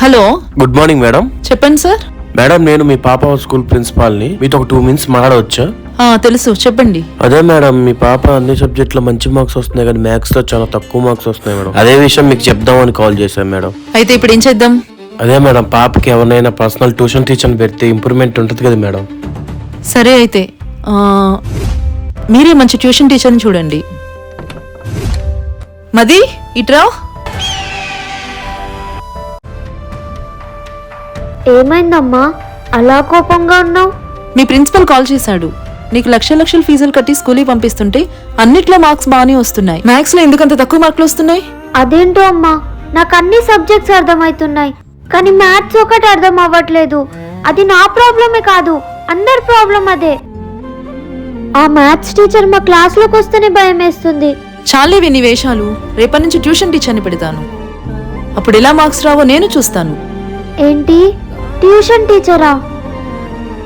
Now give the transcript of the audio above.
Hello, good morning madam. చెప్పండి sir. Madam, నేను మీ పాప స్కూల్ ప్రిన్సిపాల్ ని. మీతో ఒక 2 minutes మాట్లాడవచ్చా? తెలుసు, చెప్పండి. అదే మేడం, మీ పాప అన్ని సబ్జెక్ట్ లో మంచి మార్క్స్ వస్తున్నాయి కానీ మ్యాథ్స్ లో చాలా తక్కువ మార్క్స్ వస్తున్నాయి మేడం. అదే విషయం మీకు చెప్దామని కాల్ చేశాను మేడం. అయితే ఇప్పుడు ఏం చేద్దాం? అదే మేడం, పాపకి ఎవరినైనా పర్సనల్ ట్యూషన్ టీచర్ పెడితే ఇంప్రూవ్మెంట్ ఉంటుంది కదా మేడం. సరే అయితే మీరే మంచి ట్యూషన్ టీచర్ని చూడండి. మది, ఇట్రా. ఏమైందమ్మా అలా కోపంగా ఉన్నావు? మీ ప్రిన్సిపల్ కాల్ చేశాడు. నీకు లక్షల ఫీజులు కట్టి స్కూల్కి పంపిస్తుంటే అన్నిట్లో మార్క్స్ బాగానే వస్తున్నాయి, మ్యాథ్స్ లో ఎందుకంత తక్కువ మార్కులు వస్తున్నాయి? అదేంటో అమ్మా, నాకు అన్ని సబ్జెక్ట్స్ అర్థమవుతున్నాయి కానీ మ్యాథ్స్ ఒకటి అర్థం అవ్వట్లేదు. అది నా ప్రాబ్లమే కాదు, అందరి ప్రాబ్లం అదే. ఆ మ్యాథ్స్ టీచర్ మా క్లాస్లోకి వస్తేనే భయం వేస్తుంది. చాలే విని వేషాలు. రేపటి నుంచి ట్యూషన్ టీచర్ని పెడతాను. అప్పుడు ఎలా మార్క్స్ రావో నేను చూస్తాను. ఏంటి, ట్యూషన్ టీచరా?